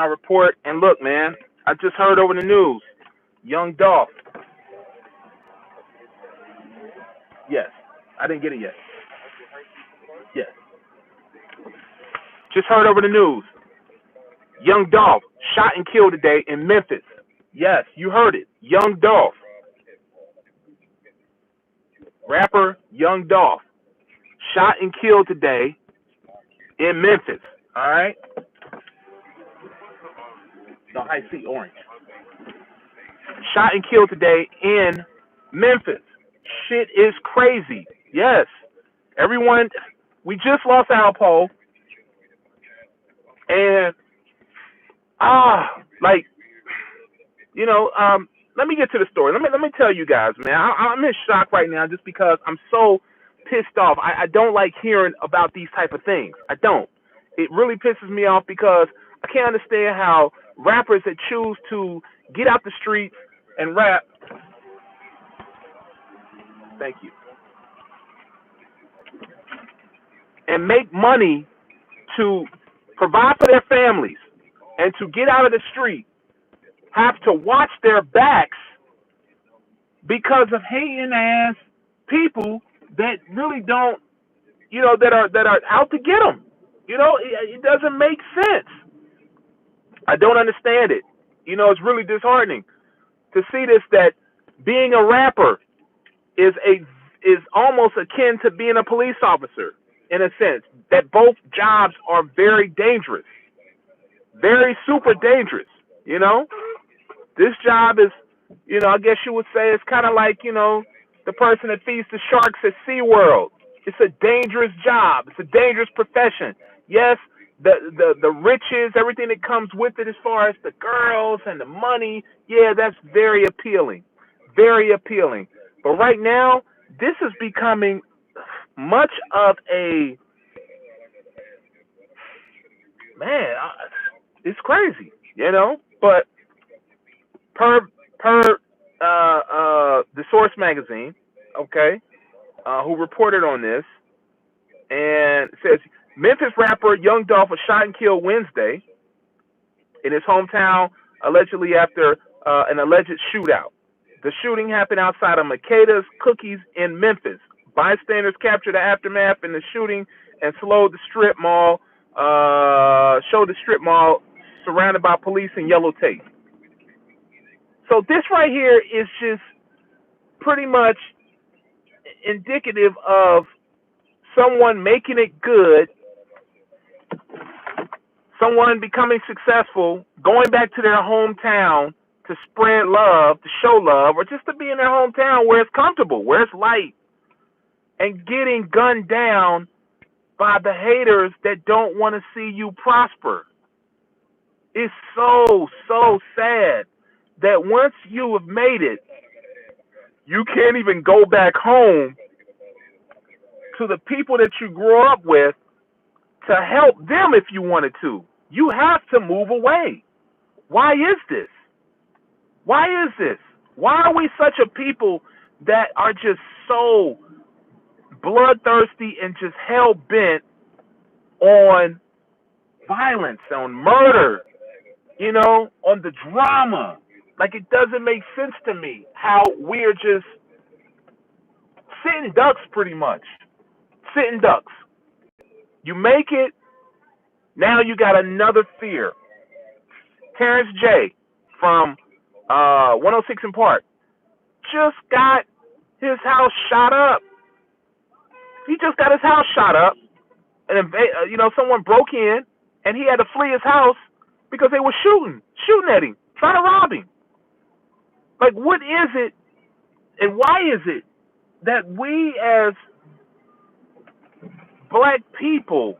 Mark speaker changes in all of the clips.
Speaker 1: RReport. And look, man, I just heard over the news, Young Dolph. Yes, I didn't get it yet. Yes, just heard over the news. Young Dolph shot and killed today in Memphis. Yes, you heard it. Young Dolph, rapper Young Dolph, shot and killed today in Memphis. All right. No, I see orange. Shot and killed today in Memphis. Shit is crazy. Yes. Everyone, we just lost Alpo. And, like, you know, let me get to the story. Let me tell you guys, man. I'm in shock right now just because I'm so pissed off. I don't like hearing about these type of things. I don't. It really pisses me off because I can't understand how rappers that choose to get out the streets and rap. Thank you. And make money to provide for their families and to get out of the street have to watch their backs because of hating ass people that really don't, you know, that are out to get them. You know, it doesn't make sense. I don't understand it. You know, it's really disheartening to see this, that being a rapper is almost akin to being a police officer in a sense, that both jobs are very dangerous, very super dangerous. You know, this job is, you know, I guess you would say it's kind of like, you know, the person that feeds the sharks at SeaWorld. It's a dangerous job. It's a dangerous profession. Yes, the riches, everything that comes with it as far as the girls and the money, yeah, that's very appealing. Very appealing. But right now, this is becoming much of a, man, it's crazy, you know? But per the Source magazine, okay, who reported on this, and it says Memphis rapper Young Dolph was shot and killed Wednesday in his hometown, allegedly after an alleged shootout. The shooting happened outside of Makeda's Cookies in Memphis. Bystanders captured the aftermath in the shooting and showed the strip mall surrounded by police and yellow tape. So this right here is just pretty much indicative of someone making it good, someone becoming successful, going back to their hometown to spread love, to show love, or just to be in their hometown where it's comfortable, where it's light, and getting gunned down by the haters that don't want to see you prosper. It's so sad that once you have made it, you can't even go back home to the people that you grew up with to help them if you wanted to. You have to move away. Why is this? Why is this? Why are we such a people that are just so bloodthirsty and just hell-bent on violence, on murder, you know, on the drama? Like, it doesn't make sense to me how we're just sitting ducks pretty much. Sitting ducks. You make it, now you got another fear. Terrence J. from 106 in Park just got his house shot up. He just got his house shot up, and you know, someone broke in, and he had to flee his house because they were shooting at him, trying to rob him. Like, what is it, and why is it that we as black people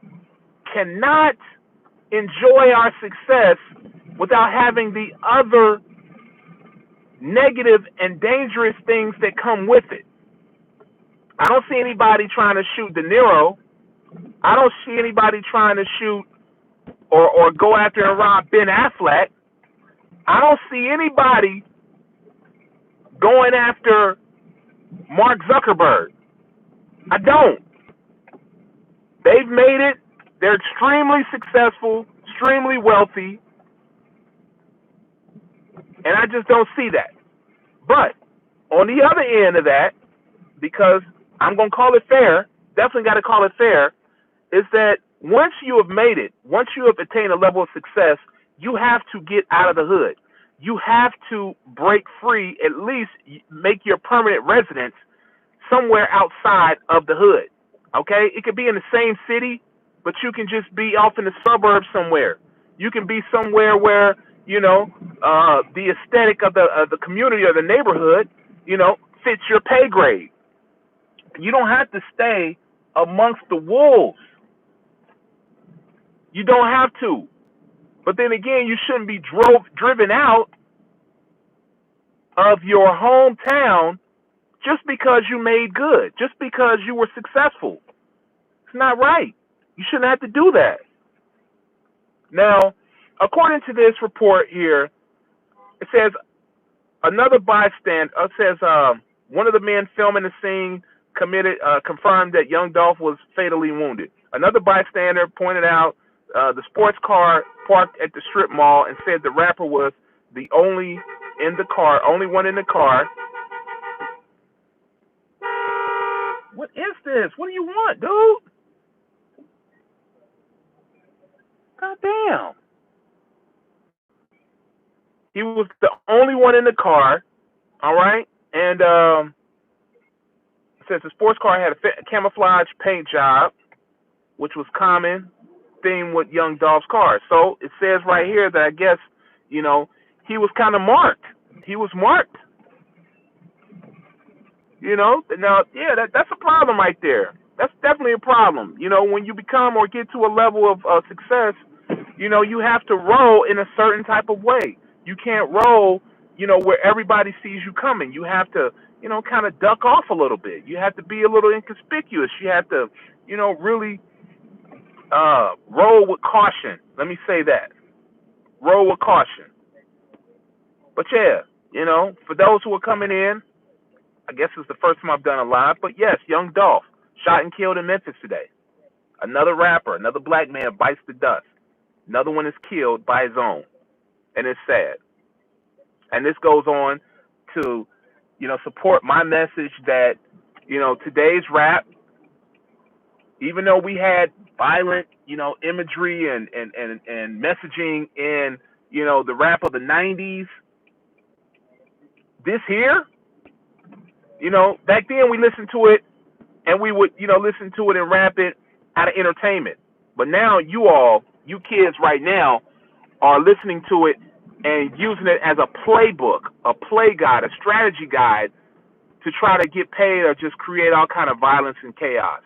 Speaker 1: cannot enjoy our success without having the other negative and dangerous things that come with it? I don't see anybody trying to shoot De Niro. I don't see anybody trying to shoot or go after and rob Ben Affleck. I don't see anybody going after Mark Zuckerberg. I don't. They've made it. They're extremely successful, extremely wealthy. And I just don't see that. But on the other end of that, because I'm going to call it fair, definitely got to call it fair, is that once you have made it, once you have attained a level of success, you have to get out of the hood. You have to break free, at least make your permanent residence somewhere outside of the hood. Okay? It could be in the same city, but you can just be off in the suburbs somewhere. You can be somewhere where, the aesthetic of the community or the neighborhood, fits your pay grade. You don't have to stay amongst the wolves. You don't have to. But then again, you shouldn't be driven out of your hometown just because you made good, just because you were successful. It's not right. You shouldn't have to do that. Now, according to this report here, it says another bystander, one of the men filming the scene confirmed that young Dolph was fatally wounded. Another bystander pointed out the sports car parked at the strip mall and said the rapper was the only one in the car. What is this? What do you want, dude? God damn. He was the only one in the car, all right? And it says the sports car had a camouflage paint job, which was common theme with young Dolph's car. So it says right here that I guess, he was kind of marked. He was marked. Now, yeah, that's a problem right there. That's definitely a problem. When you become or get to a level of success, you have to roll in a certain type of way. You can't roll, where everybody sees you coming. You have to, kind of duck off a little bit. You have to be a little inconspicuous. You have to, really roll with caution. Let me say that. Roll with caution. But yeah, for those who are coming in, I guess it's the first time I've done a live, but yes, young Dolph shot and killed in Memphis today. Another rapper, another black man bites the dust. Another one is killed by his own. And it's sad. And this goes on to, support my message that, today's rap, even though we had violent, imagery and messaging in, the rap of the 90s, this here, back then we listened to it and we would, listen to it and rap it out of entertainment. But now you kids right now are listening to it and using it as a playbook, a play guide, a strategy guide to try to get paid or just create all kind of violence and chaos.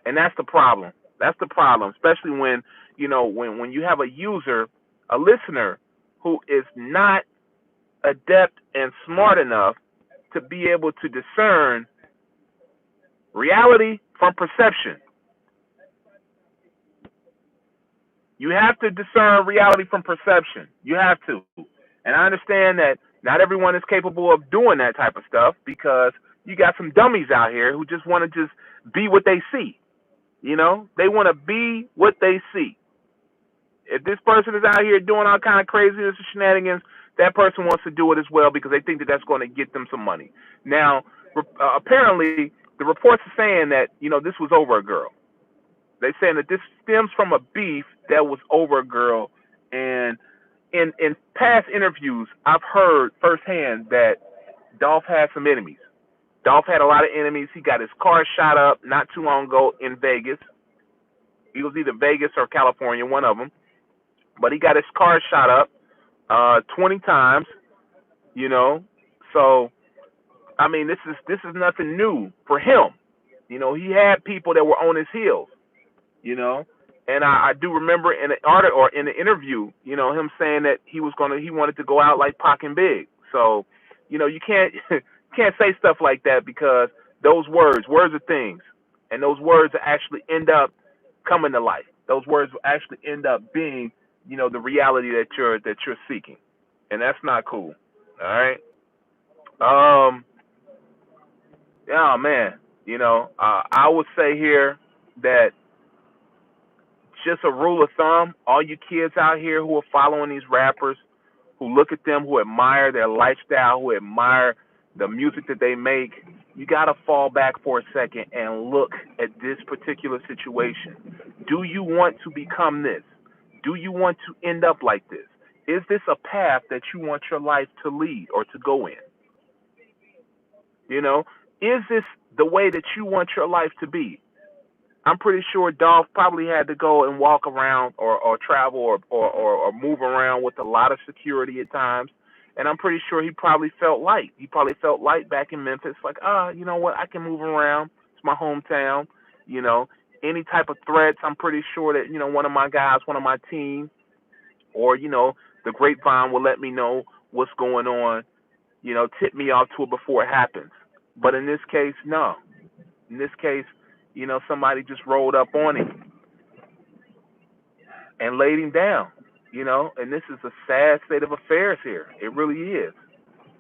Speaker 1: And that's the problem. That's the problem, especially when, when you have a user, a listener who is not adept and smart enough to be able to discern reality from perception. You have to discern reality from perception. You have to. And I understand that not everyone is capable of doing that type of stuff because you got some dummies out here who just want to just be what they see. They want to be what they see. If this person is out here doing all kind of craziness and shenanigans, that person wants to do it as well because they think that that's going to get them some money. Now, apparently, the reports are saying that, this was over a girl. They're saying that this stems from a beef that was over a girl. And in past interviews, I've heard firsthand that Dolph had some enemies. Dolph had a lot of enemies. He got his car shot up not too long ago in Vegas. He was either Vegas or California, one of them. But he got his car shot up 20 times, So, I mean, this is nothing new for him. He had people that were on his heels, And I do remember in an article or in an interview, him saying that he wanted to go out like Pac and Big. So, you can't say stuff like that because those words are things, and those words actually end up coming to life. Those words will actually end up being, the reality that you're seeking, and that's not cool. All right. Yeah, man. I would say here that just a rule of thumb, all you kids out here who are following these rappers, who look at them, who admire their lifestyle, who admire the music that they make, you got to fall back for a second and look at this particular situation. Do you want to become this? Do you want to end up like this? Is this a path that you want your life to lead or to go in? You know, is this the way that you want your life to be? I'm pretty sure Dolph probably had to go and walk around or travel or move around with a lot of security at times. And I'm pretty sure he probably felt light. He probably felt light back in Memphis, like, you know what, I can move around. It's my hometown. You know, any type of threats, I'm pretty sure that, you know, one of my guys, one of my team, or, you know, the grapevine will let me know what's going on, you know, tip me off to it before it happens. But in this case, no. In this case, you know, somebody just rolled up on him and laid him down, you know, and this is a sad state of affairs here. It really is.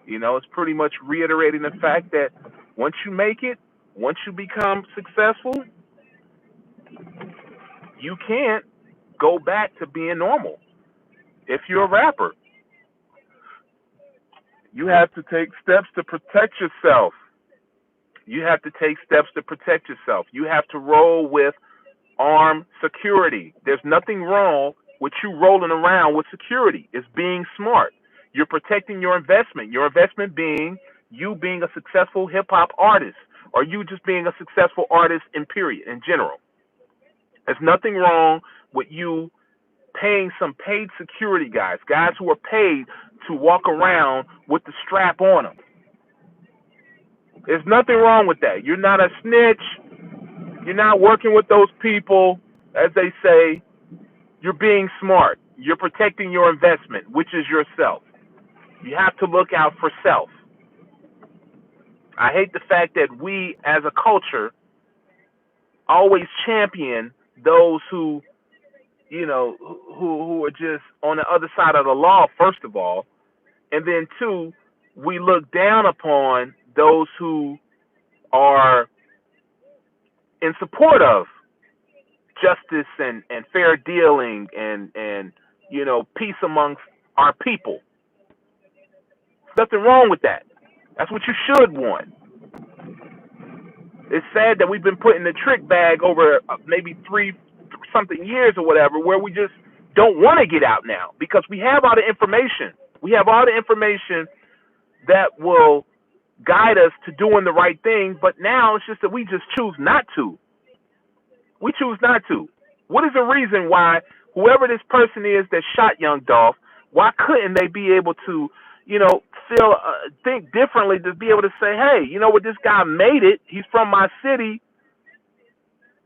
Speaker 1: You know, it's pretty much reiterating the fact that once you make it, once you become successful, you can't go back to being normal. If you're a rapper, you have to take steps to protect yourself. You have to take steps to protect yourself. You have to roll with armed security. There's nothing wrong with you rolling around with security. It's being smart. You're protecting your investment. Your investment being you being a successful hip-hop artist, or you just being a successful artist in period, in general. There's nothing wrong with you paying some paid security guys who are paid to walk around with the strap on them. There's nothing wrong with that. You're not a snitch. You're not working with those people, as they say. You're being smart. You're protecting your investment, which is yourself. You have to look out for self. I hate the fact that we, as a culture, always champion those who, you know, who are just on the other side of the law, first of all, and then two, we look down upon those who are in support of justice and fair dealing and you know, peace amongst our people. There's nothing wrong with that. That's what you should want. It's sad that we've been put in the trick bag over maybe 3-something years or whatever, where we just don't want to get out now because we have all the information. We have all the information that will guide us to doing the right thing, but now it's just that we just choose not to. We choose not to. What is the reason why whoever this person is that shot young Dolph, why couldn't they be able to, you know, think differently, to be able to say, hey, you know what, this guy made it. He's from my city.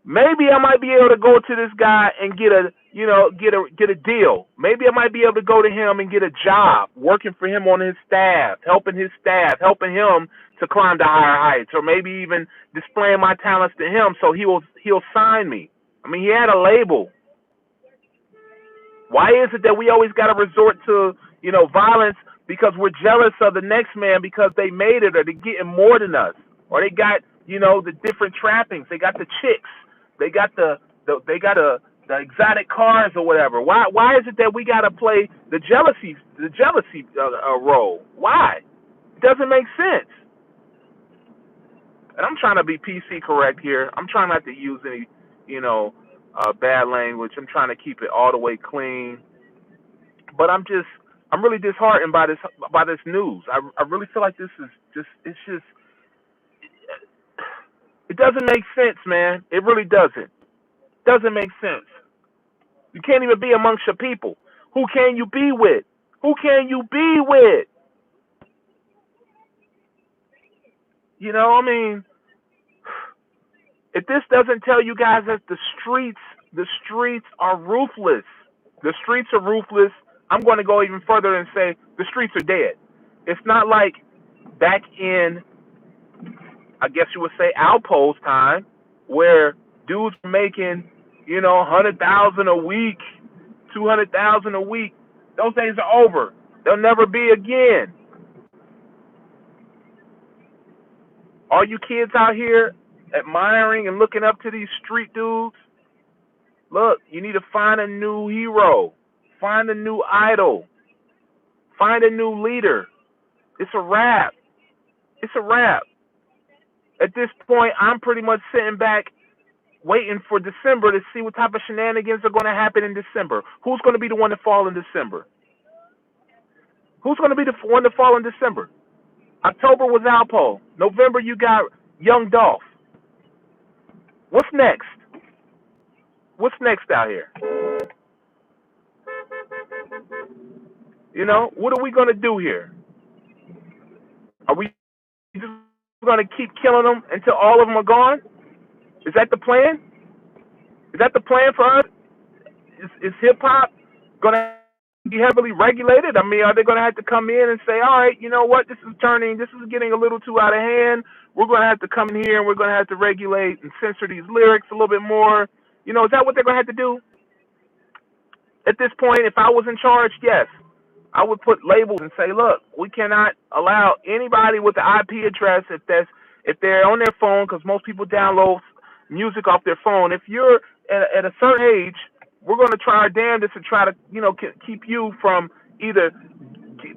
Speaker 1: Maybe I might be able to go to this guy and get a deal. Maybe I might be able to go to him and get a job, working for him on his staff, helping him to climb to higher heights, or maybe even displaying my talents to him so he'll sign me. I mean, he had a label. Why is it that we always got to resort to, you know, violence because we're jealous of the next man because they made it, or they're getting more than us, or they got, you know, the different trappings, they got the chicks, they got the exotic cars or whatever. Why is it that we got to play the jealousy role? Why? It doesn't make sense. And I'm trying to be PC correct here. I'm trying not to use any, you know, bad language. I'm trying to keep it all the way clean. But I'm really disheartened by this news. I really feel like this is it doesn't make sense, man. It really doesn't. It doesn't make sense. You can't even be amongst your people. Who can you be with? Who can you be with? You know, I mean, if this doesn't tell you guys that the streets are ruthless. The streets are ruthless. I'm going to go even further and say the streets are dead. It's not like back in, I guess you would say, Outpost time, where dudes were making, you know, $100,000 a week, $200,000 a week. Those days are over. They'll never be again. All you kids out here admiring and looking up to these street dudes, look, you need to find a new hero. Find a new idol. Find a new leader. It's a wrap. It's a wrap. At this point, I'm pretty much sitting back waiting for December to see what type of shenanigans are going to happen in December. Who's going to be the one to fall in December? Who's going to be the one to fall in December? October was Alpo. November, you got Young Dolph. What's next? What's next out here? You know, what are we going to do here? Are we just going to keep killing them until all of them are gone? Is that the plan? Is that the plan for us? Is hip hop going to be heavily regulated? I mean, are they going to have to come in and say, all right, you know what, this is getting a little too out of hand. We're going to have to come in here and we're going to have to regulate and censor these lyrics a little bit more. You know, is that what they're going to have to do? At this point, if I was in charge, yes, I would put labels and say, look, we cannot allow anybody with the IP address if they're on their phone, because most people download music off their phone. If you're at a certain age, we're going to try our damnedest to try to, you know, keep you from either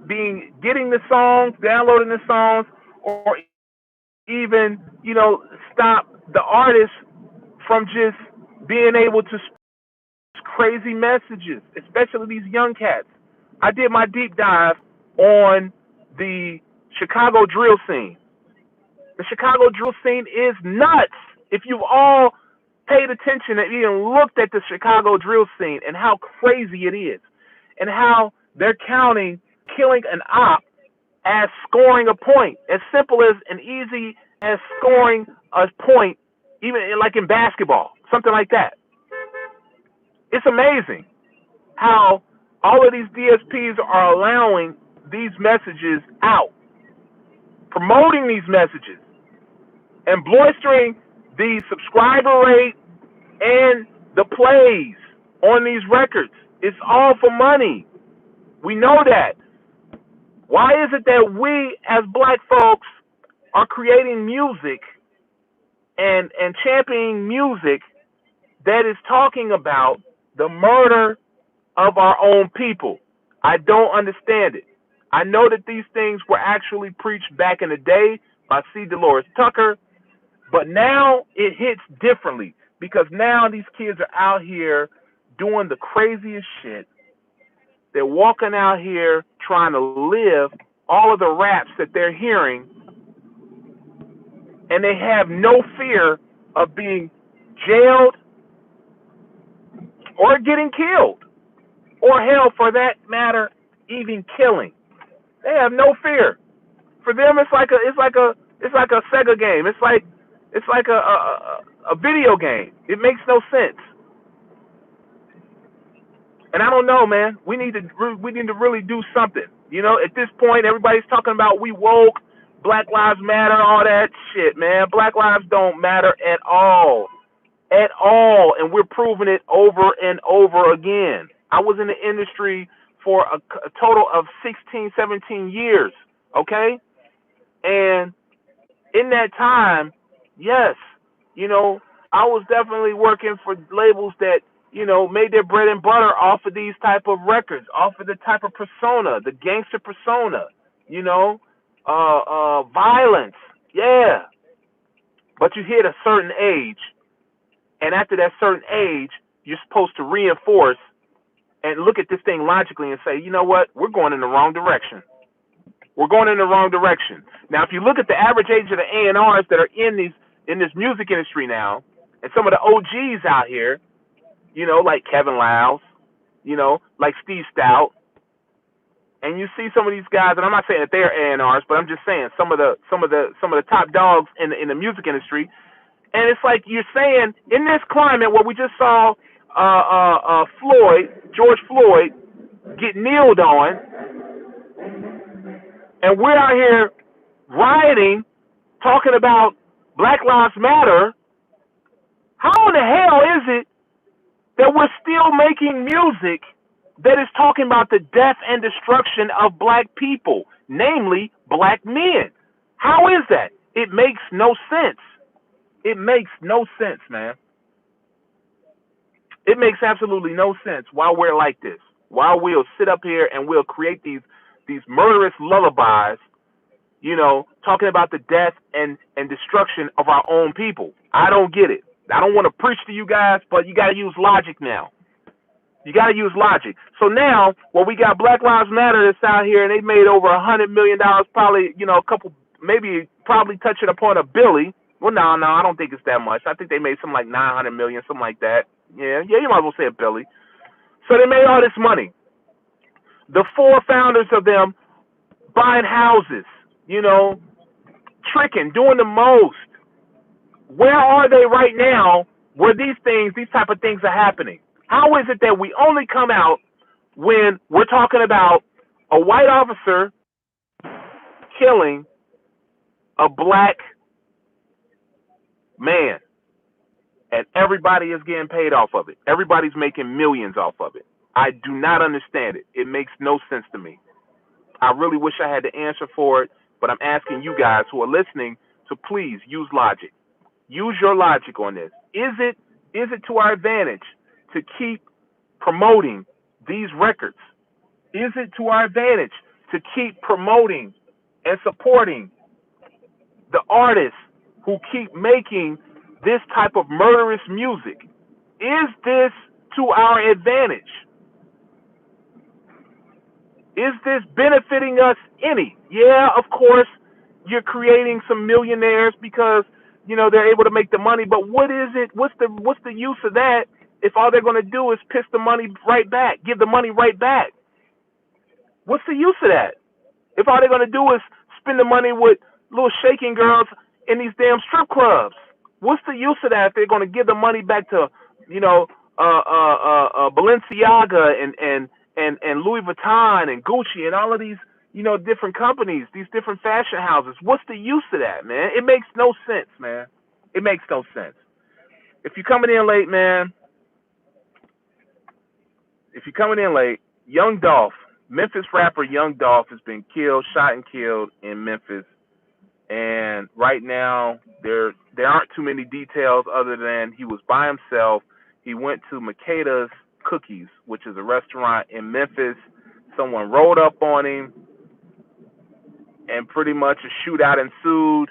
Speaker 1: getting the songs, downloading the songs, or even, you know, stop the artist from just being able to crazy messages, especially these young cats. I did my deep dive on the Chicago drill scene. The Chicago drill scene is nuts. If you've all paid attention and even looked at the Chicago drill scene and how crazy it is, and how they're counting killing an op as scoring a point, as simple as and easy as scoring a point, even like in basketball, something like that. It's amazing how all of these DSPs are allowing these messages out, promoting these messages, and bolstering the subscriber rate and the plays on these records. It's all for money. We know that. Why is it that we as black folks are creating music and championing music that is talking about the murder of our own people? I don't understand it. I know that these things were actually preached back in the day by C. Dolores Tucker, but now it hits differently because now these kids are out here doing the craziest shit. They're walking out here trying to live all of the raps that they're hearing, and they have no fear of being jailed or getting killed, or hell, for that matter, even killing. They have no fear. For them, it's like a Sega game. It's like a video game. It makes no sense. And I don't know, man. We need to really do something. You know, at this point, everybody's talking about we woke, Black Lives Matter, all that shit, man. Black lives don't matter at all. At all. And we're proving it over and over again. I was in the industry for a total of 16, 17 years, okay? And in that time, yes, you know, I was definitely working for labels that, you know, made their bread and butter off of these type of records, off of the type of persona, the gangster persona, you know, violence, yeah. But you hit a certain age, and after that certain age, you're supposed to reinforce and look at this thing logically and say, you know what, we're going in the wrong direction. We're going in the wrong direction. Now, if you look at the average age of the A&Rs that are in this music industry now, and some of the OGs out here, you know, like Kevin Liles, you know, like Steve Stout, and you see some of these guys, and I'm not saying that they're A&Rs, but I'm just saying some of the top dogs in the music industry, and it's like you're saying in this climate where we just saw George Floyd, get kneeled on, and we're out here rioting, talking about Black Lives Matter. How in the hell is it that we're still making music that is talking about the death and destruction of black people, namely black men? How is that? It makes no sense. It makes no sense, man. It makes absolutely no sense why we're like this. Why we'll sit up here and we'll create these these murderous lullabies, talking about the death and destruction of our own people. I don't get it. I don't want to preach to you guys, but you got to use logic now. You got to use logic. So now, we got Black Lives Matter that's out here, and they made over $100 million, probably, a couple, maybe probably touching upon a billy. Well, no, I don't think it's that much. I think they made something like 900 million, something like that. Yeah, you might as well say a billy. So they made all this money. The four founders of them buying houses, tricking, doing the most. Where are they right now where these type of things are happening? How is it that we only come out when we're talking about a white officer killing a black man, and everybody is getting paid off of it? Everybody's making millions off of it. I do not understand it. It makes no sense to me. I really wish I had the answer for it, but I'm asking you guys who are listening to please use logic. Use your logic on this. Is it to our advantage to keep promoting these records? Is it to our advantage to keep promoting and supporting the artists who keep making this type of murderous music? Is this to our advantage? Is this benefiting us any? Yeah, of course, you're creating some millionaires because, they're able to make the money, but what is it? What's the use of that if all they're going to do is piss the money right back, give the money right back? What's the use of that? If all they're going to do is spend the money with little shaking girls in these damn strip clubs, what's the use of that if they're going to give the money back to, Balenciaga and Louis Vuitton and Gucci and all of these, different companies, these different fashion houses? What's the use of that, man? It makes no sense, man. It makes no sense. If you're coming in late, man, Young Dolph, Memphis rapper Young Dolph has been shot and killed in Memphis. And right now, there aren't too many details other than he was by himself. He went to Makeda's Cookies, which is a restaurant in Memphis. Someone rolled up on him, and pretty much a shootout ensued,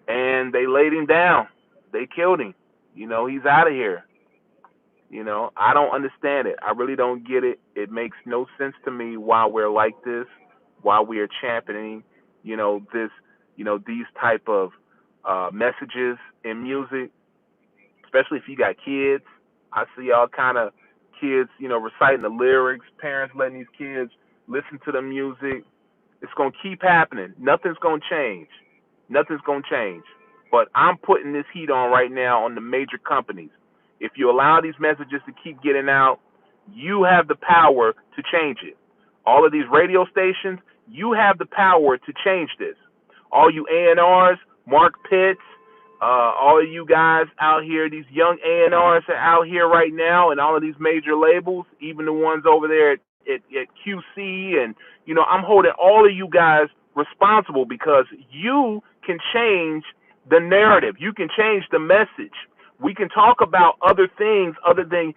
Speaker 1: and they laid him down. They killed him. He's out of here. I don't understand it. I really don't get it. It makes no sense to me why we're like this, why we are championing, these type of messages in music, especially if you got kids. I see all kind of kids, reciting the lyrics, parents letting these kids listen to the music. It's going to keep happening. Nothing's going to change. But I'm putting this heat on right now on the major companies. If you allow these messages to keep getting out, you have the power to change it. All of these radio stations, you have the power to change this. All you A&Rs, Mark Pitts, all of you guys out here, these young A&Rs are out here right now, and all of these major labels, even the ones over there at QC, and I'm holding all of you guys responsible because you can change the narrative. You can change the message. We can talk about other things other than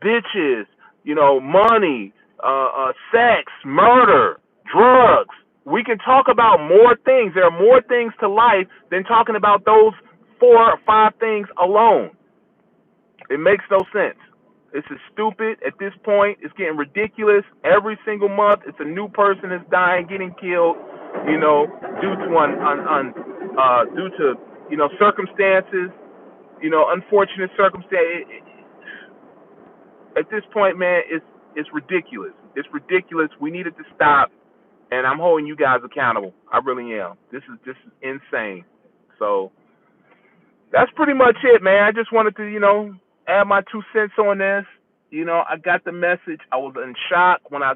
Speaker 1: bitches, money, sex, murder, drugs. We can talk about more things. There are more things to life than talking about those 4 or 5 things alone. It makes no sense. This is stupid at this point. It's getting ridiculous. Every single month, it's a new person that's dying, getting killed, due to circumstances, unfortunate circumstances. At this point, man, it's ridiculous. It's ridiculous. We need it to stop, and I'm holding you guys accountable. I really am. This is insane. So that's pretty much it, man. I just wanted to, add my 2 cents on this. I got the message. I was in shock when I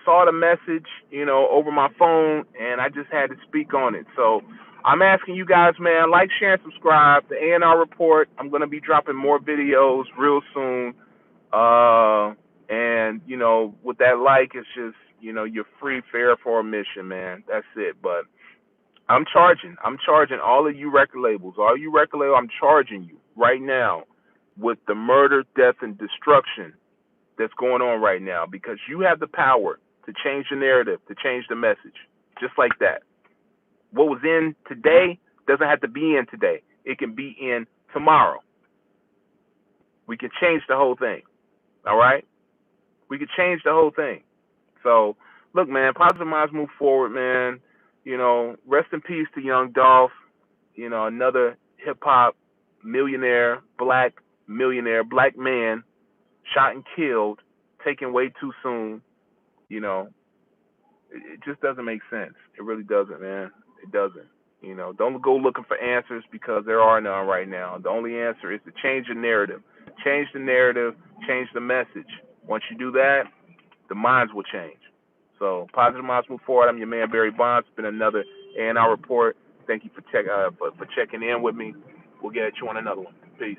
Speaker 1: saw the message, over my phone, and I just had to speak on it. So I'm asking you guys, man, like, share, and subscribe. The RReport. I'm going to be dropping more videos real soon. And, with that it's just, you're free, fair for admission, man. That's it. But I'm charging all of you record labels. I'm charging you right now with the murder, death, and destruction that's going on right now, because you have the power to change the narrative, to change the message. Just like that. What was in today doesn't have to be in today. It can be in tomorrow. We can change the whole thing. All right? We could change the whole thing. So, look, man, positive minds move forward, man. You know, rest in peace to Young Dolph. You know, another hip hop millionaire, black man, shot and killed, taken way too soon. You know, it just doesn't make sense. It really doesn't, man. It doesn't. You know, don't go looking for answers because there are none right now. The only answer is to change the narrative. Change the narrative, change the message. Once you do that, the minds will change. So, positive minds move forward. I'm your man, BBondz. It's been another RReport. Thank you for checking in with me. We'll get you on another one. Peace.